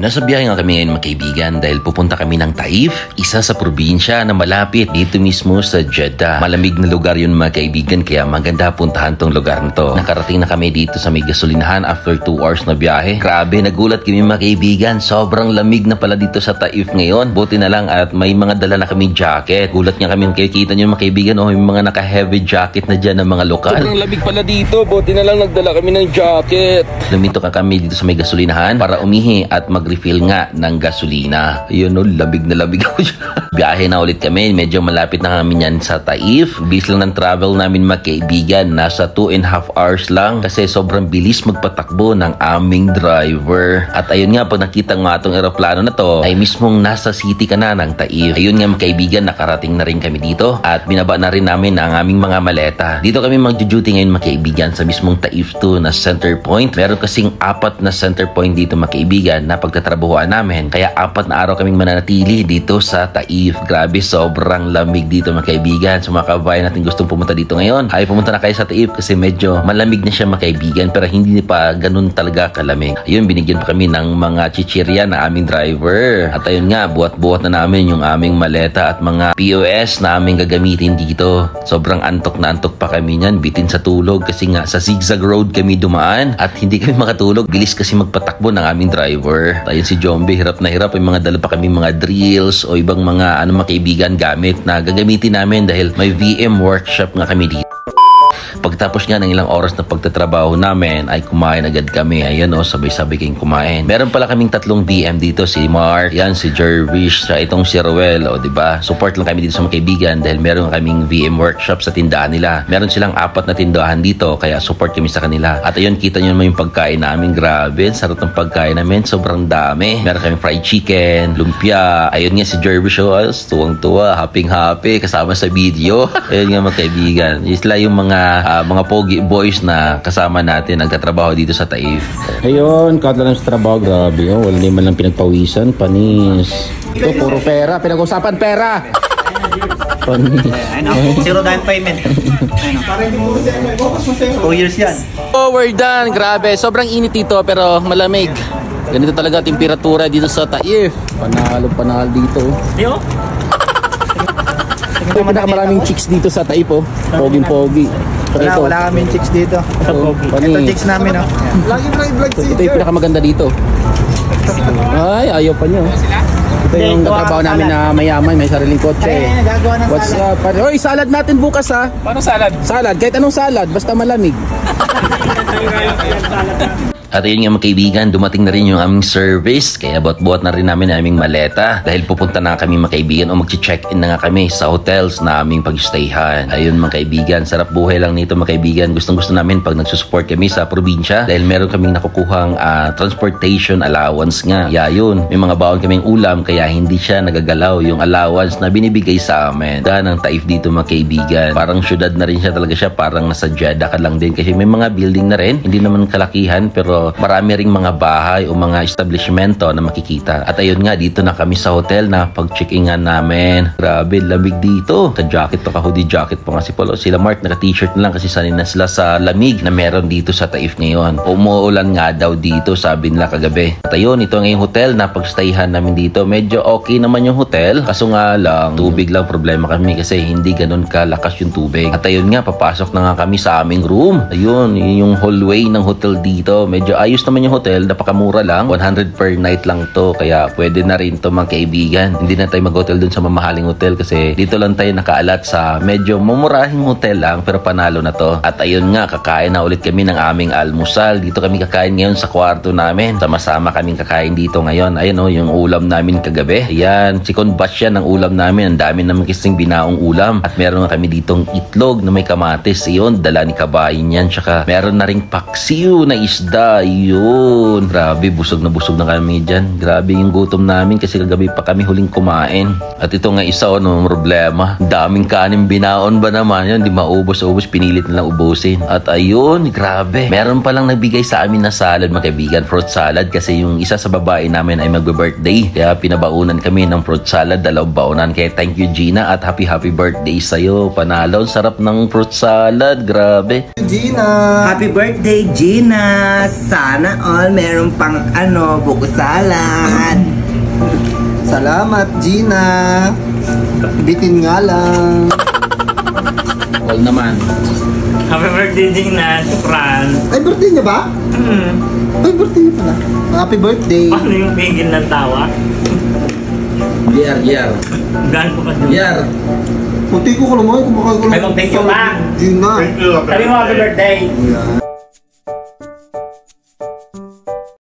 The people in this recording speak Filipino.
Nasa biyahe nga kami ngayon mga kaibigan dahil pupunta kami ng Taif, isa sa probinsya na malapit dito mismo sa Jeddah. Malamig na lugar yun mga kaibigan kaya maganda puntahan tong lugar na to. Nakarating na kami dito sa may gasolinahan after 2 hours na biyahe. Grabe, nagulat kami mga kaibigan. Sobrang lamig na pala dito sa Taif ngayon. Buti na lang at may mga dala na kami jacket. Gulat nga kami kita nyo mga kaibigan, may mga naka-heavy jacket na dyan ng mga lokal. Sobrang lamig pala dito. Buti na lang nagdala kami ng jacket. Lumito ka kami dito sa may gasolinahan para umihi at mag-refill nga ng gasolina. Ayun no, labig na labig ako dyan. Biyahe na ulit kami. Medyo malapit na kami yan sa Taif. Bilis lang ng travel namin mga kaibigan. Nasa 2.5 hours lang kasi sobrang bilis magpatakbo ng aming driver. At ayun nga, pag nakita nga itong aeroplano na to, ay mismong nasa city ka na ng Taif. Ayun nga mga kaibigan, nakarating na rin kami dito at binaba na rin namin ang aming mga maleta. Dito kami mag-duty ngayon mga kaibigan sa mismong Taif 2 na center point. Meron kasing 4 na center point dito mga kaibigan na pagtatrabahuan namin. Kaya 4 na araw kaming mananatili dito sa Taif. Grabe, sobrang lamig dito mga kaibigan. So mga kabayan natin gustong pumunta dito ngayon, ay pumunta na kayo sa Taif kasi medyo malamig na siya mga kaibigan pero hindi pa ganun talaga kalamig. Ayun, binigyan pa kami ng mga chichirya na aming driver. At ayun nga, buhat-buhat na namin yung aming maleta at mga POS na aming gagamitin dito. Sobrang antok na antok pa kami niyan, bitin sa tulog kasi nga sa zigzag road kami dumaan at hindi kami makatulog. Bilis kasi magpatakbo ng aming driver. At ayun si Jombe, hirap na hirap. May mga dala pa kami mga drills o ibang mga mga kaibigan gamit na gagamitin namin dahil may VM workshop nga kami dito. Pagtapos nga ng ilang oras na pagtatrabaho namin ay kumain agad kami. Ayan o, sabay-sabay kayong kumain. Meron pala kaming 3 VM dito. Si Mark, yan, si Jervish, sa itong si Roel. O diba? Support lang kami dito sa mga kaibigan dahil meron kaming VM workshop sa tindahan nila. Meron silang 4 na tindahan dito kaya support kami sa kanila. At ayun, kita nyo naman yung pagkain namin. Grabe, sarap ng pagkain namin. Sobrang dami. Meron kaming fried chicken, lumpia. Ayun nga si Jervish, tuwang-tuwa, happy kasama sa video. Ayun nga mga kaibigan. Isla yung mga pogi boys na kasama natin nagtatrabaho dito sa Taif. Ayun, kahit lang sa trabaho, grabe. Oh, wala naman lang pinagpawisan, panis. Ito, puro pera. Pinag-usapan pera. Panis. Zero down payment. 2 years yan. Oh, we're done. Grabe. Sobrang init dito pero malamig. Ganito talaga temperatura dito sa Taif. Panalo dito. Yo. Ito yung pinakamaraming chicks dito sa Taif, oh. Poging-pogi. Wala kaming chicks dito. Ito chicks namin, oh. Ito yung pinakamaganda dito. Ay, ayaw pa nyo. Ito yung katrabaho namin na mayaman, may sariling kotse. What's up? Oy, salad natin bukas, ha? Paano salad? Salad, kahit anong salad, basta malamig. At ayun nga mga kaibigan, dumating na rin yung aming service. Kaya buhat-buhat na rin namin aming maleta. Dahil pupunta na kami mga kaibigan o mag-check-in na nga kami sa hotels na aming pag-stayhan. Ayun mga kaibigan, sarap buhay lang nito mga kaibigan. Gustong-gusto namin pag nagsusupport kami sa probinsya. Dahil meron kaming nakukuhang transportation allowance nga. Kaya yun, may mga baon kaming ulam kaya hindi siya nagagalaw yung allowance na binibigay sa amin. Dahil ng Taif dito mga kaibigan. Parang syudad na rin siya talaga siya. Parang nasa Jeddah ka lang din. Kasi may mga building na rin. Hindi naman kalakihan pero marami ring mga bahay o mga establishmento na makikita. At ayun nga, dito na kami sa hotel na pag-check-ingan namin. Grabe, lamig dito. Ka-jacket pa, ka-hoodie jacket pa nga si Polo. Sila Mark, naka-t-shirt na lang kasi sanay na sila sa lamig na meron dito sa Taif ngayon. Umuulan nga daw dito, sabi nila kagabi. At ayun, ito nga yung hotel na pag-stayhan namin dito. Medyo okay naman yung hotel. Kaso nga lang, tubig lang problema kami kasi hindi ganun kalakas yung tubig. At ayun nga, papasok na nga kami sa aming room. Ayun, yung hallway ng hotel dito. Medyo ayos naman yung hotel, napakamura lang, 100 per night lang to, kaya pwede na rin to mga kaibigan. Hindi na tayo mag-hotel dun sa mamahaling hotel kasi dito lang tayo nakaalat sa medyo mamurahing hotel lang pero panalo na to. At ayun nga, kakain na ulit kami ng aming almusal. Dito kami kakain ngayon sa kwarto namin. Sama-sama kaming kakain dito ngayon. Ayun o, yung ulam namin kagabi. Ayan, second batch yan ng ulam namin. Ang dami naman kasing binaong ulam. At meron kami ditong itlog na may kamatis. Ayun, dala ni kabayin yan. Tsaka meron na ring paksiw na isda. Yun, grabe, busog na kami dyan. Grabe yung gutom namin kasi kagabi pa kami huling kumain. At ito nga isa, no problema. Daming kanin binaon ba naman yun? Di maubos-ubos, pinilit na lang ubusin. At ayun, grabe. Meron palang nagbigay sa amin na salad, mga kaibigan, fruit salad. Kasi yung isa sa babae namin ay magbe-birthday. Kaya pinabaunan kami ng fruit salad, 2 baunan. Kaya thank you, Gina, at happy birthday sa'yo. Panalo, sarap ng fruit salad, grabe. Gina! Happy birthday, Gina! Sana all meron pang buko salad. Salamat, Gina. Bitin nga lang. All naman. Happy birthday din na, Fran. Ay, birthday niya ba? Ay, birthday niya pala. Happy birthday. Paano yung pigil ng tawa? Year. Gaan ko pa doon. Year. Puti ko ka naman. Kumakain ko lang. Ay, mag-thank you pa. Gina. Sabi mo happy birthday. Yeah.